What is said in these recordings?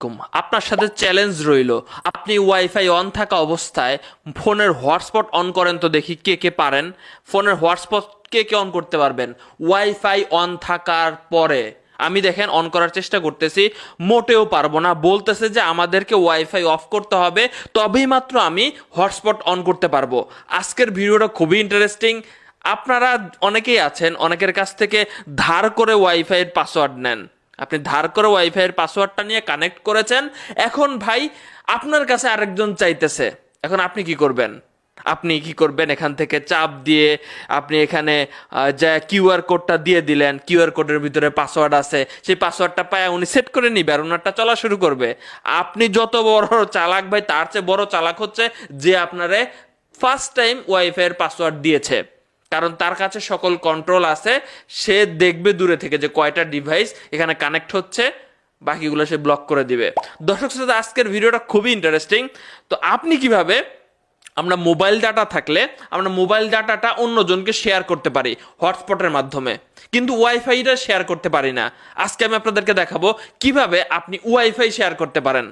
আলাইকুম। আপনার সাথে চ্যালেঞ্জ রইলো, আপনি ওয়াইফাই অন থাকা অবস্থায় ফোনের হটস্পট অন করেন তো দেখি কে কে পারেন। ফোনের হটস্পট কে কে অন করতে পারবেন ওয়াইফাই অন থাকার পরে? আমি দেখেন অন করার চেষ্টা করতেছি, মোটেও পারবো না। বলতেছে যে আমাদেরকে ওয়াইফাই অফ করতে হবে, তবেই মাত্র আমি হটস্পট অন করতে পারবো। আজকের ভিডিওটা খুবই ইন্টারেস্টিং। আপনারা অনেকেই আছেন, অনেকের কাছ থেকে ধার করে ওয়াইফাইয়ের পাসওয়ার্ড নেন। আপনি ধার করে ওয়াইফাইয়ের পাসওয়ার্ডটা নিয়ে কানেক্ট করেছেন, এখন ভাই আপনার কাছে আরেকজন চাইতেছে, এখন আপনি কি করবেন? এখান থেকে চাপ দিয়ে আপনি এখানে যা কিউআর কোডটা দিয়ে দিলেন, কিউআর কোডের ভিতরে পাসওয়ার্ড আছে, সেই পাসওয়ার্ডটা পায় উনি সেট করে নিবে আর ওনারটা চলা শুরু করবে। আপনি যত বড় চালাক ভাই, তার চেয়ে বড় চালাক হচ্ছে যে আপনারে ফার্স্ট টাইম ওয়াইফাইয়ের পাসওয়ার্ড দিয়েছে, কারণ তার কাছে সকল কন্ট্রোল আছে। সে দেখবে দূরে থেকে যে কয়টা ডিভাইস এখানে কানেক্ট হচ্ছে, বাকিগুলো সে ব্লক করে দিবে। দর্শক শ্রোতা, আজকের ভিডিওটা খুবই ইন্টারেস্টিং। তো আপনি কিভাবে আমরা মোবাইল ডাটা থাকলে আমরা মোবাইল ডাটাটা অন্যজনকে শেয়ার করতে পারি হটস্পটের মাধ্যমে, কিন্তু ওয়াইফাইটা শেয়ার করতে পারি না। আজকে আমি আপনাদেরকে দেখাবো কিভাবে আপনি ওয়াইফাই শেয়ার করতে পারেন।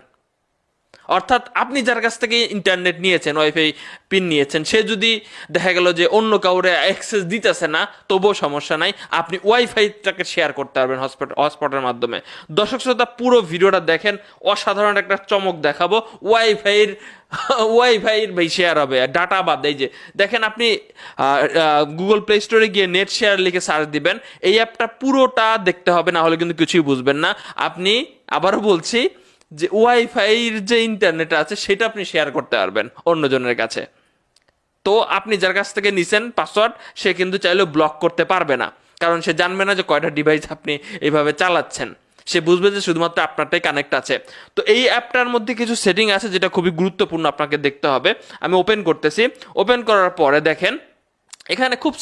অর্থাৎ আপনি যার কাছ থেকে ইন্টারনেট নিয়েছেন, ওয়াইফাই পিন নিয়েছেন, সে যদি দেখা গেল যে অন্য কাউরে অ্যাক্সেস দিতেছে না, তবুও সমস্যা নাই, আপনি ওয়াইফাইটাকে শেয়ার করতে পারবেন হটস্পটের মাধ্যমে। দর্শক শ্রোতা, পুরো ভিডিওটা দেখেন, অসাধারণ একটা চমক দেখাবো। ওয়াইফাইয়ের ভাই শেয়ার হবে, ডাটা বাদ। এই যে দেখেন, আপনি গুগল প্লে স্টোরে গিয়ে নেট শেয়ার লিখে সার্চ দিবেন, এই অ্যাপটা পুরোটা দেখতে হবে, না হলে কিন্তু কিছুই বুঝবেন না। আপনি, আবারও বলছি, যে ওয়াইফাইয়ের যে ইন্টারনেট আছে সেটা আপনি শেয়ার করতে পারবেন অন্যজনের কাছে। তো আপনি যার কাছ থেকে নিছেন পাসওয়ার্ড, সে কিন্তু চাইলেও ব্লক করতে পারবে না, কারণ সে জানবে না যে কয়টা ডিভাইস আপনি এইভাবে চালাচ্ছেন। সে বুঝবে যে শুধুমাত্র আপনারটাই কানেক্ট আছে। তো এই অ্যাপটার মধ্যে কিছু সেটিং আছে যেটা খুবই গুরুত্বপূর্ণ, আপনাকে দেখতে হবে। আমি ওপেন করতেছি। ওপেন করার পরে দেখেন, এখানে খুব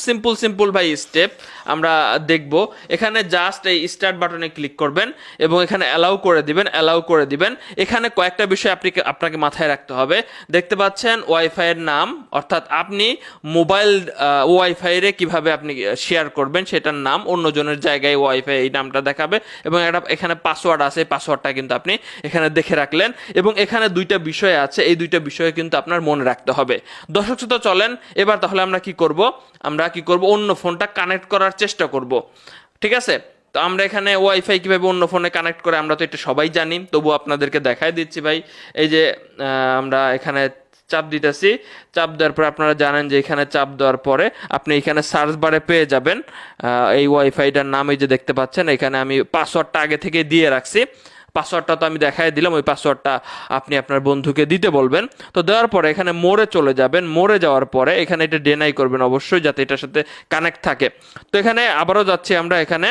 সিম্পল ভাই স্টেপ আমরা দেখব। এখানে জাস্ট এই স্টার্ট বাটনে ক্লিক করবেন এবং এখানে অ্যালাউ করে দিবেন। এখানে কয়েকটা বিষয় আপনাকে মাথায় রাখতে হবে। দেখতে পাচ্ছেন ওয়াইফাইয়ের নাম, অর্থাৎ আপনি মোবাইল ওয়াইফাইরে কিভাবে আপনি শেয়ার করবেন সেটার নাম, অন্যজনের জায়গায় ওয়াইফাই এই নামটা দেখাবে, এবং একটা এখানে পাসওয়ার্ড আছে, পাসওয়ার্ডটা কিন্তু আপনি এখানে দেখে রাখলেন। এবং এখানে দুইটা বিষয় আছে, এই দুইটা বিষয় কিন্তু আপনার মনে রাখতে হবে। দর্শক শ্রোতা, চলেন এবার তাহলে আমরা কি করব, অন্য ফোনটা কানেক্ট করার চেষ্টা করব। ঠিক আছে? তো আমরা এখানে ওয়াইফাই কিভাবে অন্য ফোনে কানেক্ট করে আমরা তো এটা সবাই জানি, তবু আপনাদেরকে দেখাই দিচ্ছি ভাই। এই যে আমরা এখানে চাপ দিতেছি, চাপ দেওয়ার পরে আপনারা জানেন যে এখানে চাপ দেওয়ার পরে আপনি এখানে সার্চ বারে পেয়ে যাবেন এই ওয়াইফাইটার নাম। এই যে দেখতে পাচ্ছেন, এখানে আমি পাসওয়ার্ডটা আগে থেকে দিয়ে রাখছি। পাসওয়ার্ডটা তো আমি দেখাই দিলাম, ওই পাসওয়ার্ডটা আপনি আপনার বন্ধুকে দিতে বলবেন। তো দেওয়ার পরে এখানে মোড়ে চলে যাবেন। মোড়ে যাওয়ার পরে এখানে এটা ডেনাই করবেন অবশ্যই, যাতে এটার সাথে কানেক্ট থাকে। তো এখানে আবারও যাচ্ছি আমরা। এখানে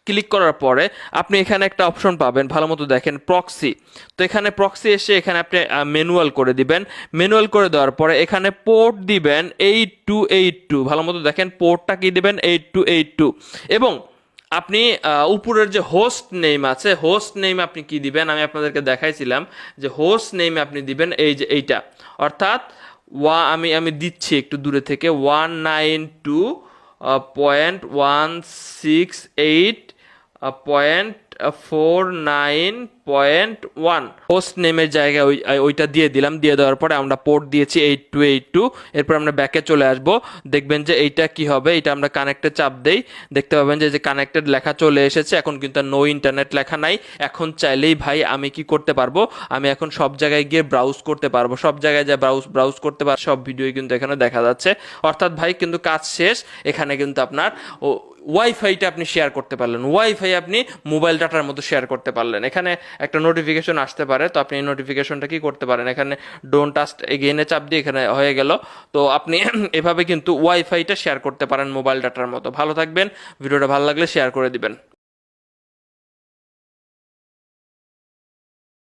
ক্লিক করার পরে আপনি এখানে একটা অপশন পাবেন, ভালো মতো দেখেন, প্রক্সি। তো এখানে প্রক্সি এসে এখানে আপনি ম্যানুয়াল করে দিবেন। ম্যানুয়াল করে দেওয়ার পরে এখানে পোর্ট দিবেন 8282, ভালো মতো দেখেন, পোর্টটা কি দিবেন 8282। এবং আপনি উপরের যে হোস্ট নেম আছে, হোস্ট নেম আপনি কি দিবেন, আমি আপনাদেরকে দেখাইছিলাম যে হোস্ট নেম আপনি দিবেন এই যে এইটা, অর্থাৎ আমি দিচ্ছি একটু দূরে থেকে, 192.168.49.1 হোস্ট নেমের জায়গায় ওইটা দিয়ে দিলাম। দিয়ে দেওয়ার পরে আমরা পোর্ট দিয়েছি 8282। এরপর আমরা ব্যাকে চলে আসব। দেখবেন যে এইটা কি হবে, এটা আমরা কানেক্টে চাপ দেই, দেখতে পাবেন যে কানেক্টেড লেখা চলে এসেছে। এখন কিন্তু নো ইন্টারনেট লেখা নাই। এখন চাইলেই ভাই আমি কি করতে পারবো, আমি এখন সব জায়গায় গিয়ে ব্রাউজ করতে পারবো, সব জায়গায় যা ব্রাউজ করতে পারবো, সব ভিডিও কিন্তু এখানে দেখা যাচ্ছে। অর্থাৎ ভাই কিন্তু কাজ শেষ। এখানে কিন্তু আপনার ওয়াইফাইটা আপনি শেয়ার করতে পারলেন, ওয়াইফাই আপনি মোবাইল ডাটার মতো শেয়ার করতে পারলেন। এখানে একটা নোটিফিকেশন আসতে পারে, তো আপনি এই নোটিফিকেশনটা কি করতে পারেন, এখানে ডোন্ট টাচ এগেইনে চাপ দিয়ে এখানে হয়ে গেল। তো আপনি এভাবে কিন্তু ওয়াইফাইটা শেয়ার করতে পারেন মোবাইল ডাটার মতো। ভালো থাকবেন, ভিডিওটা ভালো লাগলে শেয়ার করে দিবেন।